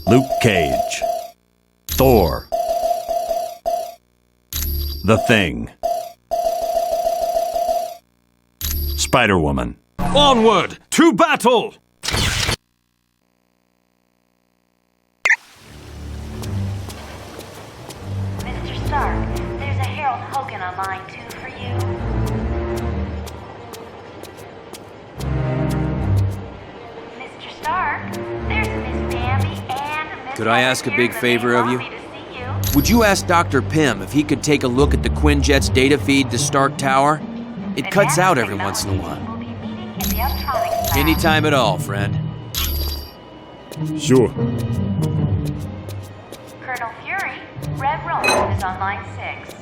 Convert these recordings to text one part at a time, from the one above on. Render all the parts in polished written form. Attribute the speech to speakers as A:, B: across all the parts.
A: Luke Cage. Thor. The Thing. Spider-Woman.
B: Onward to battle!
C: Mr. Stark, there's a Harold Hogan on line 2 for you. Mr. Stark, there's Miss Bambi and Miss...
D: Could I ask a big
C: They
D: favor of
C: want
D: you?
C: me to see you.
D: Would you ask Dr. Pym if he could take a look at the Quinjet's data feed to Stark Tower? It cuts out every once in a while.
C: We'll be meeting in the Electronics Lab.
D: Anytime at all, friend.
E: Sure.
C: Colonel Fury, Red Roll is on line 6.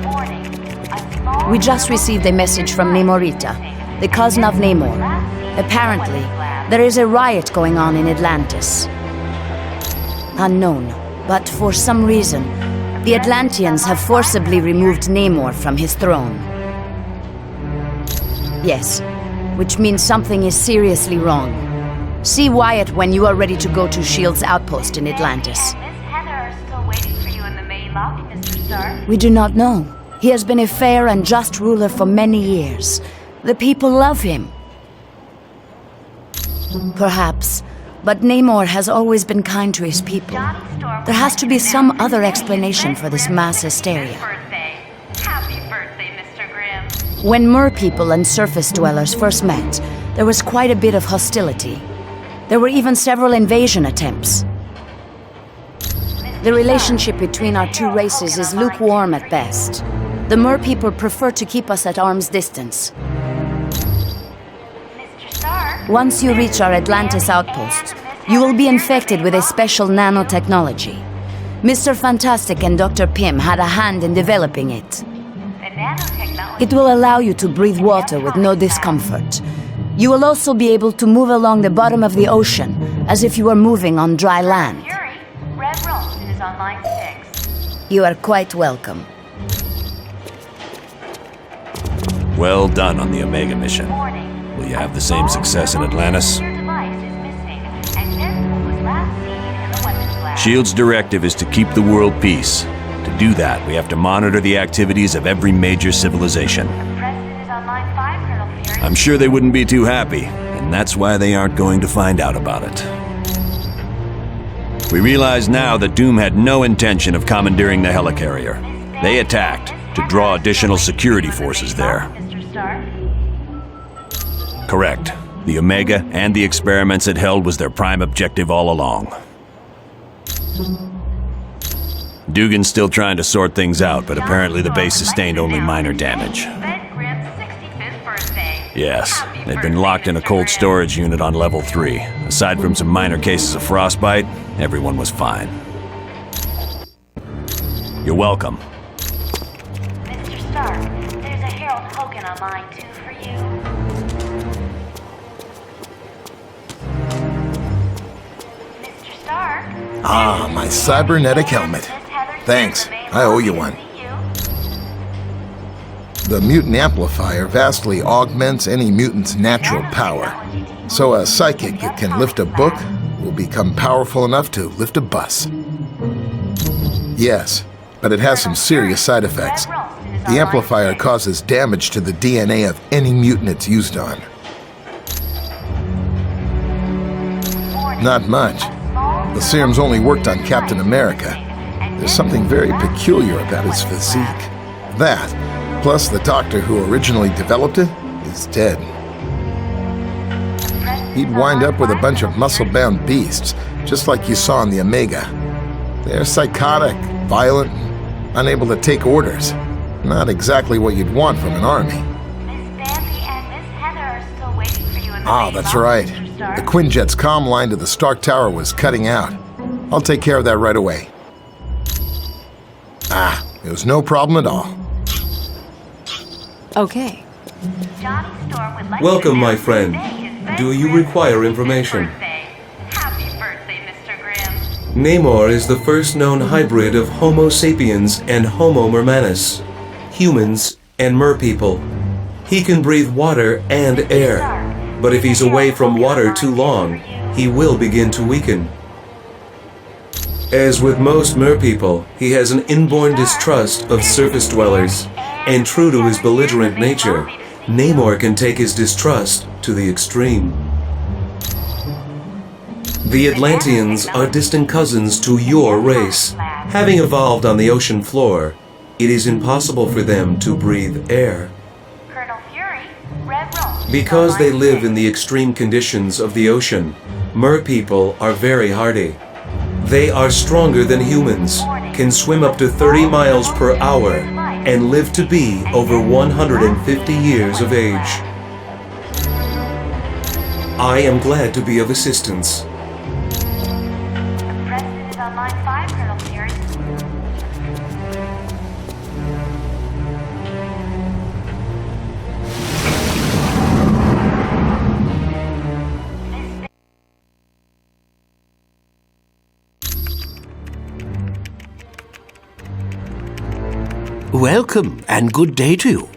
C: Warning. A small
F: We just received a message from Namorita, the cousin of Namor. Apparently, there is a riot going on in Atlantis. Unknown, but for some reason, the Atlanteans have forcibly removed Namor from his throne. Yes, which means something is seriously wrong. See Wyatt when you are ready to go to S.H.I.E.L.D.'s outpost in Atlantis.
C: And Miss Heather are still waiting for you in the main lobby, Mr. Stark.
F: We do not know. He has been a fair and just ruler for many years. The people love him. Perhaps, but Namor has always been kind to his people. There has to be some other explanation for this mass hysteria.
C: Happy birthday, Mr. Grimm.
F: When Mer people and surface dwellers first met, there was quite a bit of hostility. There were even several invasion attempts. The relationship between our two races is lukewarm at best. The Mer people prefer to keep us at arm's distance.
C: Mr. Stark.
F: Once you reach our Atlantis outpost, you will be infected with a special nanotechnology. Mr. Fantastic and Dr. Pym had a hand in developing it.
C: The nanotechnology.
F: It will allow you to breathe water with no discomfort. You will also be able to move along the bottom of the ocean, as if you were moving on dry land.
C: Fury, Red Roll is on line 6.
F: You are quite welcome.
A: Well done on the Omega mission.
C: Warning.
A: Will you have the same success in Atlantis?
C: Your device is missing, and Deadpool was last seen in the weapons lab.
A: S.H.I.E.L.D.'s directive is to keep the world peace. To do that, we have to monitor the activities of every major civilization.
C: The President is on line 5, Colonel Fury.
A: I'm sure they wouldn't be too happy, and that's why they aren't going to find out about it. We realize now that Doom had no intention of commandeering the helicarrier. They attacked to draw additional security forces there.
C: Mr. Stark.
A: Correct. The Omega and the experiments it held was their prime objective all along. Dugan's still trying to sort things out, but apparently the base sustained only minor damage.
C: Ben Grimm's 65th birthday.
A: Yes, they've been locked in a cold storage unit on level 3. Aside from some minor cases of frostbite, everyone was fine. You're welcome.
C: Mr. Stark, there's a Harold Hogan on line 2 for you. Mr. Stark.
G: Ah, my cybernetic helmet. Thanks, I owe you one. The mutant amplifier vastly augments any mutant's natural power. So a psychic that can lift a book will become powerful enough to lift a bus. Yes, but it has some serious side effects. The amplifier causes damage to the DNA of any mutant it's used on. Not much. The serum's only worked on Captain America. There's something very peculiar about his physique. That, plus the doctor who originally developed it, is dead. He'd wind up with a bunch of muscle-bound beasts, just like you saw in the Omega. They're psychotic, violent, unable to take orders. Not exactly what you'd want from an army.
C: Miss Bambi and Miss Heather are still waiting for you in the
G: Ah,
C: main
G: that's
C: lobby,
G: right.
C: Mr. Stark.
G: The Quinjet's comm line to the Stark Tower was cutting out. I'll take care of that right away. Ah, it was no problem at all.
F: Okay.
C: Johnny Storm would like
H: Welcome,
C: to
H: my
C: announce
H: friend.
C: today is Ben
H: Do you
C: Grimm's
H: require
C: 65th
H: information?
C: birthday. Happy birthday, Mr. Grimm.
H: Namor is the first known hybrid of Homo sapiens and Homo mermanus, humans and merpeople. He can breathe water and air, but if he's away from water too long, he will begin to weaken. As with most merpeople, he has an inborn distrust of surface dwellers, and true to his belligerent nature, Namor can take his distrust to the extreme. The Atlanteans are distant cousins to your race. Having evolved on the ocean floor, it is impossible for them to breathe air. Because they live in the extreme conditions of the ocean, merpeople are very hardy. They are stronger than humans, can swim up to 30 miles per hour, and live to be over 150 years of age. I am glad to be of assistance.
C: The president is on line 5, Colonel Fury.
E: Welcome and good day to you.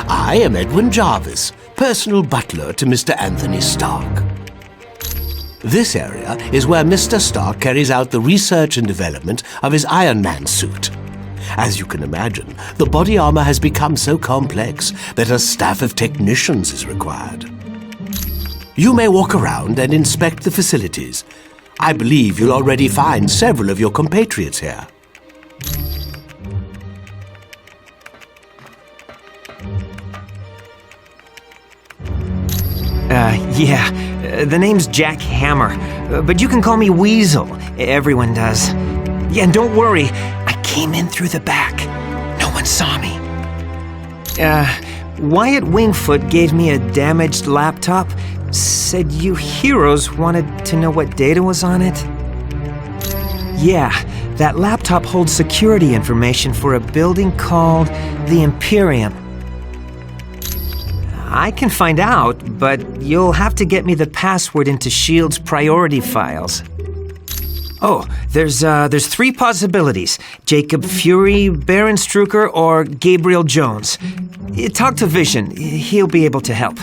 E: I am Edwin Jarvis, personal butler to Mr. Anthony Stark. This area is where Mr. Stark carries out the research and development of his Iron Man suit. As you can imagine, the body armor has become so complex that a staff of technicians is required. You may walk around and inspect the facilities. I believe you'll already find several of your compatriots here.
I: The name's Jack Hammer, but you can call me Weasel. Everyone does. Yeah, and don't worry, I came in through the back. No one saw me. Wyatt Wingfoot gave me a damaged laptop, said you heroes wanted to know what data was on it. Yeah, that laptop holds security information for a building called the Imperium. I can find out, but you'll have to get me the password into S.H.I.E.L.D.'s priority files. Oh, there's 3 possibilities. Jacob Fury, Baron Strucker, or Gabriel Jones. Talk to Vision. He'll be able to help.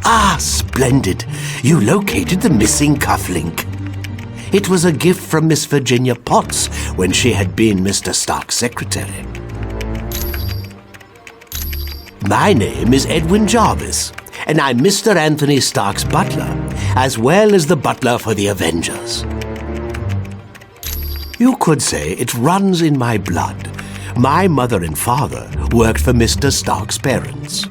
E: Ah, splendid. You located the missing cufflink. It was a gift from Miss Virginia Potts when she had been Mr. Stark's secretary. My name is Edwin Jarvis, and I'm Mr. Anthony Stark's butler, as well as the butler for the Avengers. You could say it runs in my blood. My mother and father worked for Mr. Stark's parents.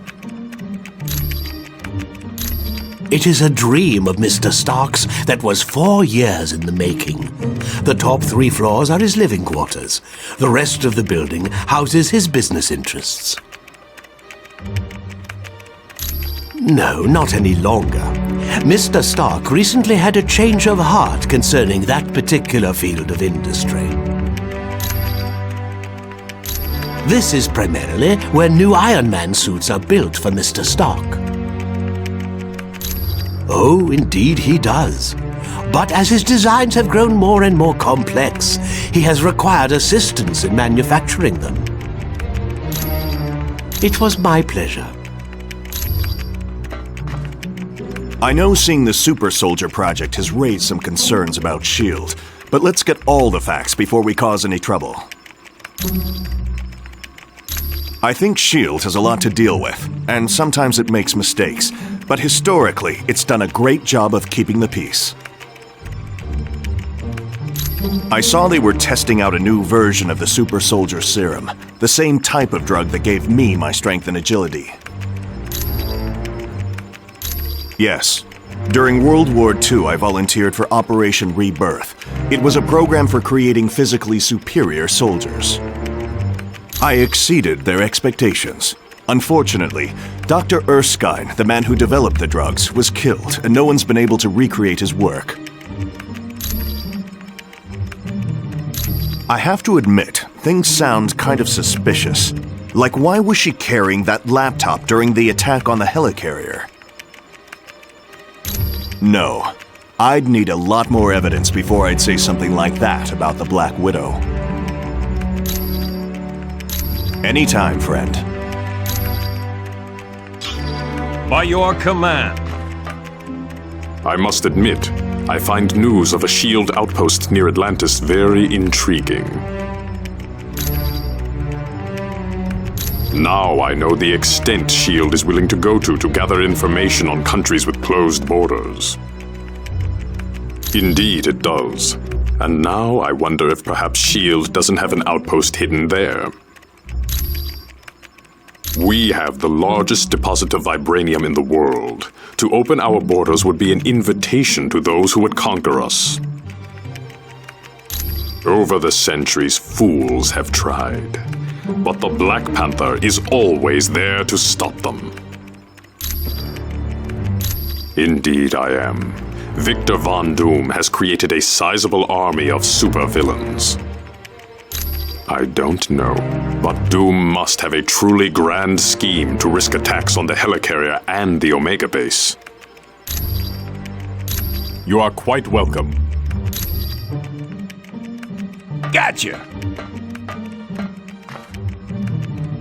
E: It is a dream of Mr. Stark's that was 4 years in the making. The top 3 floors are his living quarters. The rest of the building houses his business interests. No, not any longer. Mr. Stark recently had a change of heart concerning that particular field of industry. This is primarily where new Iron Man suits are built for Mr. Stark. Oh, indeed he does. But as his designs have grown more and more complex, he has required assistance in manufacturing them. It was my pleasure.
A: I know seeing the Super Soldier project has raised some concerns about S.H.I.E.L.D., but let's get all the facts before we cause any trouble. I think S.H.I.E.L.D. has a lot to deal with, and sometimes it makes mistakes, but historically, it's done a great job of keeping the peace. I saw they were testing out a new version of the Super Soldier Serum, the same type of drug that gave me my strength and agility. Yes. During World War II, I volunteered for Operation Rebirth. It was a program for creating physically superior soldiers. I exceeded their expectations. Unfortunately, Dr. Erskine, the man who developed the drugs, was killed, and no one's been able to recreate his work. I have to admit, things sound kind of suspicious. Like, why was she carrying that laptop during the attack on the helicarrier? No. I'd need a lot more evidence before I'd say something like that about the Black Widow. Anytime, friend.
B: By your command.
J: I must admit, I find news of a SHIELD outpost near Atlantis very intriguing. Now I know the extent SHIELD is willing to go to gather information on countries with closed borders. Indeed it does. And now I wonder if perhaps SHIELD doesn't have an outpost hidden there. We have the largest deposit of vibranium in the world. To open our borders would be an invitation to those who would conquer us. Over the centuries, fools have tried. But the Black Panther is always there to stop them. Indeed I am. Victor Von Doom has created a sizable army of supervillains. I don't know, but Doom must have a truly grand scheme to risk attacks on the helicarrier and the Omega base. You are quite welcome.
B: Gotcha.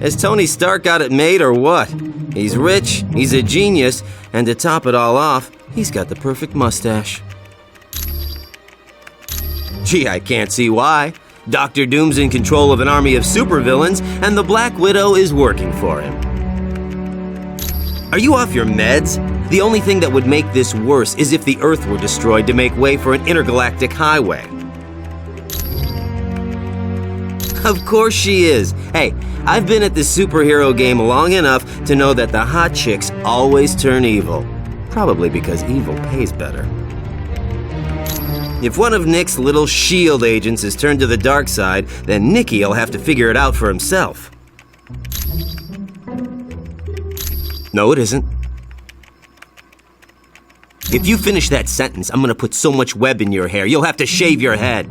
K: Has Tony Stark got it made or what? He's rich, he's a genius, and to top it all off, he's got the perfect mustache. Gee, I can't see why. Dr. Doom's in control of an army of supervillains, and the Black Widow is working for him. Are you off your meds? The only thing that would make this worse is if the Earth were destroyed to make way for an intergalactic highway. Of course she is. Hey, I've been at this superhero game long enough to know that the hot chicks always turn evil. Probably because evil pays better. If one of Nick's little SHIELD agents is turned to the dark side, then Nicky'll have to figure it out for himself. No, it isn't. If you finish that sentence, I'm gonna put so much web in your hair, you'll have to shave your head.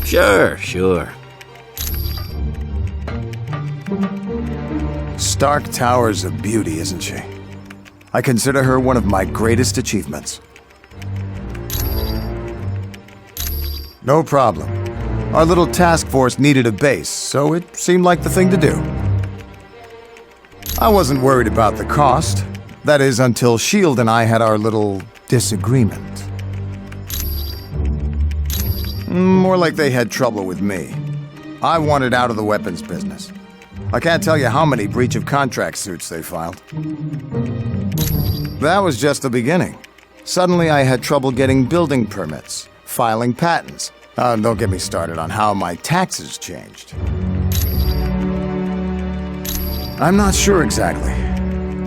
K: Sure.
L: Stark Tower's a beauty, isn't she? I consider her one of my greatest achievements. No problem. Our little task force needed a base, so it seemed like the thing to do. I wasn't worried about the cost. That is, until SHIELD and I had our little disagreement. More like they had trouble with me. I wanted out of the weapons business. I can't tell you how many breach of contract suits they filed. That was just the beginning. Suddenly I had trouble getting building permits, filing patents. Don't get me started on how my taxes changed. I'm not sure exactly.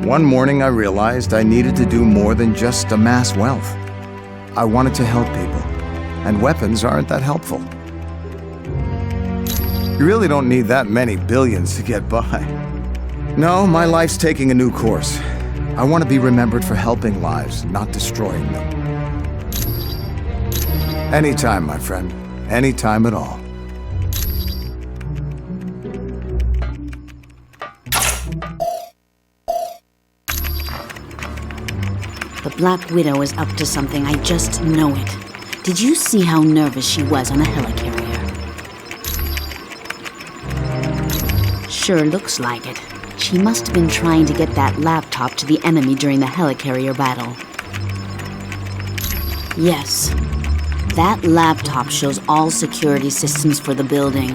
L: One morning I realized I needed to do more than just amass wealth. I wanted to help people, and weapons aren't that helpful. You really don't need that many billions to get by. No, my life's taking a new course. I want to be remembered for helping lives, not destroying them. Anytime, my friend. Anytime at all.
F: The Black Widow is up to something, I just know it. Did you see how nervous she was on the helicarrier? Sure looks like it. She must have been trying to get that laptop to the enemy during the helicarrier battle. Yes. That laptop shows all security systems for the building.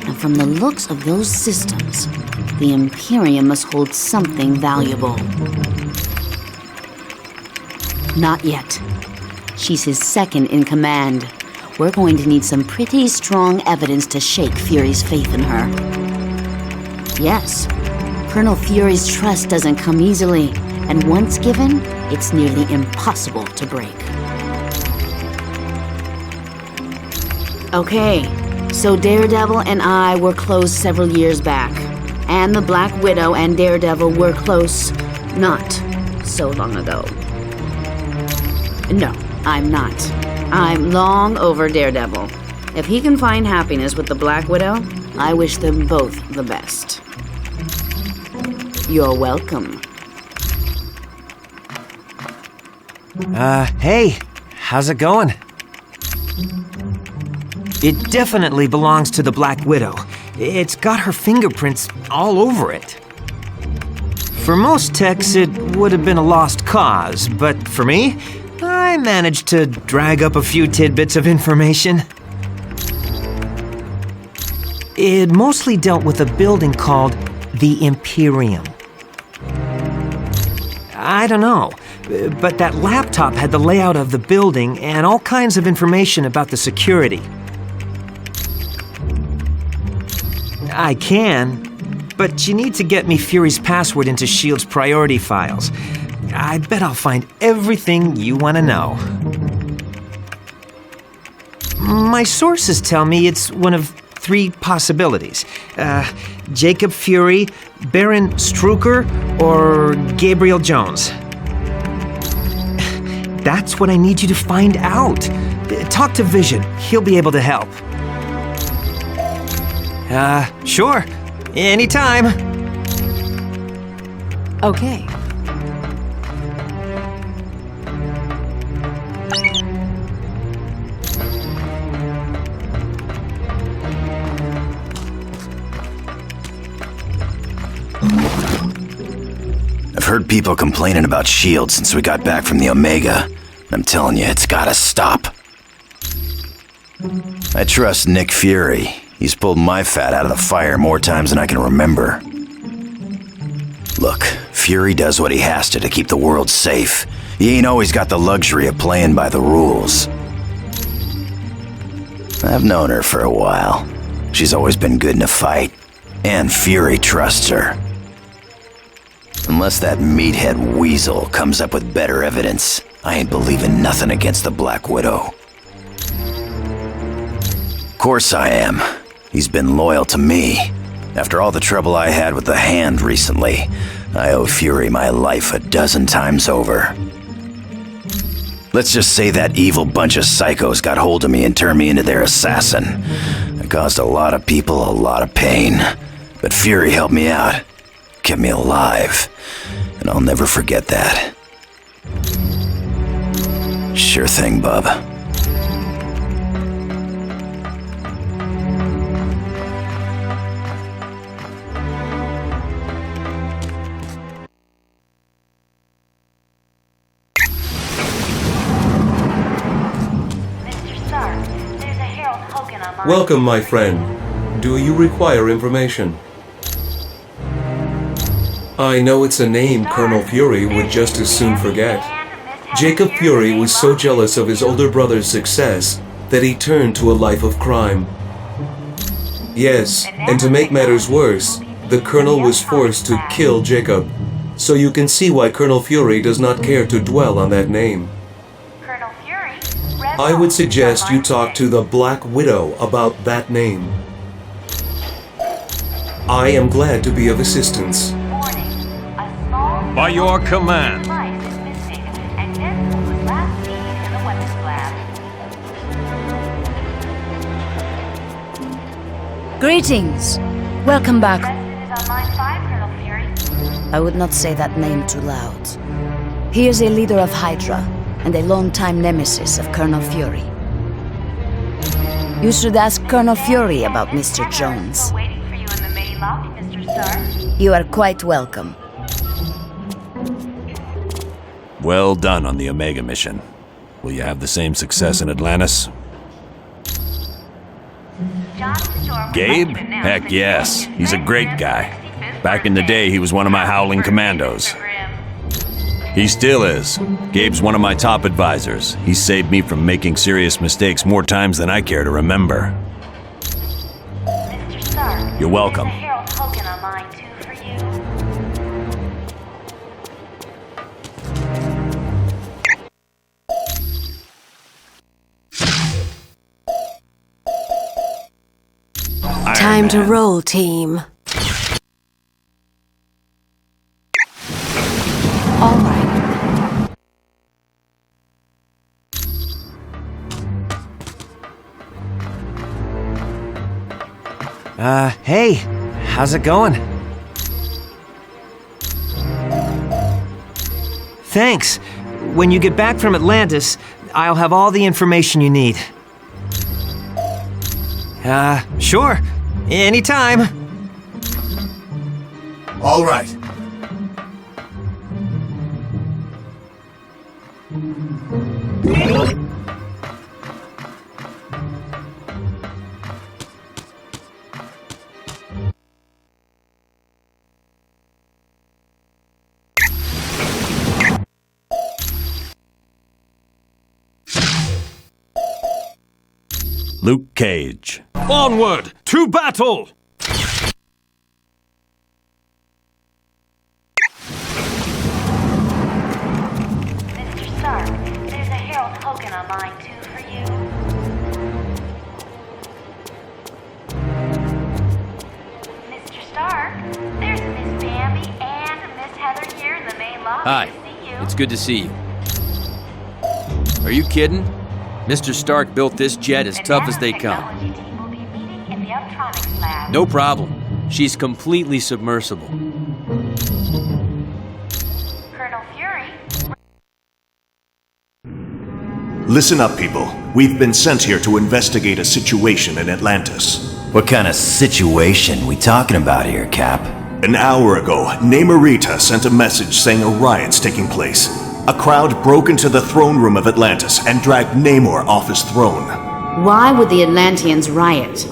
F: And from the looks of those systems, the Imperium must hold something valuable. Not yet. She's his second in command. We're going to need some pretty strong evidence to shake Fury's faith in her. Yes, Colonel Fury's trust doesn't come easily, and once given, it's nearly impossible to break. Okay, so Daredevil and I were close several years back, and the Black Widow and Daredevil were close not so long ago. No, I'm not. I'm long over Daredevil. If he can find happiness with the Black Widow, I wish them both the best. You're welcome.
I: Hey, how's it going? It definitely belongs to the Black Widow. It's got her fingerprints all over it. For most techs, it would have been a lost cause, but for me, I managed to drag up a few tidbits of information. It mostly dealt with a building called the Imperium. I don't know, but that laptop had the layout of the building and all kinds of information about the security. I can, but you need to get me Fury's password into S.H.I.E.L.D.'s priority files. I bet I'll find everything you want to know. My sources tell me it's one of 3 possibilities. Jacob Fury, Baron Strucker, or Gabriel Jones. That's what I need you to find out. Talk to Vision. He'll be able to help. Sure. Anytime.
F: Okay.
M: I've heard people complaining about S.H.I.E.L.D. since we got back from the Omega. I'm telling you, it's gotta stop. I trust Nick Fury. He's pulled my fat out of the fire more times than I can remember. Look, Fury does what he has to keep the world safe. He ain't always got the luxury of playing by the rules. I've known her for a while. She's always been good in a fight. And Fury trusts her. Unless that meathead weasel comes up with better evidence, I ain't believing nothing against the Black Widow. Of course I am. He's been loyal to me. After all the trouble I had with the Hand recently, I owe Fury my life 12 times over. Let's just say that evil bunch of psychos got hold of me and turned me into their assassin. I caused a lot of people a lot of pain. But Fury helped me out, kept me alive, and I'll never forget that. Sure thing, bub.
H: Welcome, my friend. Do you require information? I know it's a name Colonel Fury would just as soon forget. Jacob Fury was so jealous of his older brother's success that he turned to a life of crime. Yes, and to make matters worse, the Colonel was forced to kill Jacob. So you can see why Colonel Fury does not care to dwell on that name. I would suggest you talk to the Black Widow about that name. I am glad to be of assistance.
B: By your command.
F: Greetings. Welcome back. I would not say that name too loud. He is a leader of Hydra and a longtime nemesis of Colonel Fury. You should ask Colonel Fury about Mr. Jones. You are quite welcome.
B: Well done on the Omega mission. Will you have the same success in Atlantis? Gabe? Heck yes. He's a great guy. Back in the day, he was one of my Howling Commandos. He still is. Gabe's one of my top advisors. He saved me from making serious mistakes more times than I care to remember. You're welcome.
N: Time to roll, team.
F: All right.
I: Hey, how's it going? Thanks. When you get back from Atlantis, I'll have all the information you need. Sure. Anytime.
G: All right.
B: Luke Cage.
O: Onward to battle!
C: Mr. Stark, there's a Harold Hogan on line 2 for you. Mr. Stark, there's Miss Bambi and Miss Heather here in the main lobby
D: Hi.
C: to see you.
D: It's good to see you. Are you kidding? Mr. Stark built this jet as tough as they come.
C: Technology team will be meeting in the Optronics lab.
D: No problem. She's completely submersible.
C: Colonel Fury,
A: Listen up, people. We've been sent here to investigate a situation in Atlantis.
M: What kind of situation we talking about here, Cap?
A: An hour ago, Namorita sent a message saying a riot's taking place. A crowd broke into the throne room of Atlantis and dragged Namor off his throne.
F: Why would the Atlanteans riot?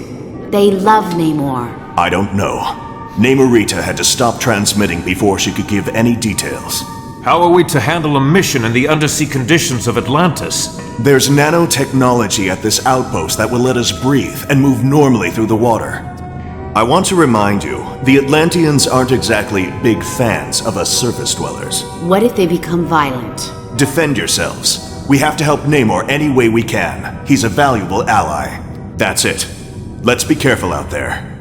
F: They love Namor.
A: I don't know. Namorita had to stop transmitting before she could give any details.
O: How are we to handle a mission in the undersea conditions of Atlantis?
A: There's nanotechnology at this outpost that will let us breathe and move normally through the water. I want to remind you, the Atlanteans aren't exactly big fans of us surface dwellers.
F: What if they become violent?
A: Defend yourselves. We have to help Namor any way we can. He's a valuable ally. That's it. Let's be careful out there.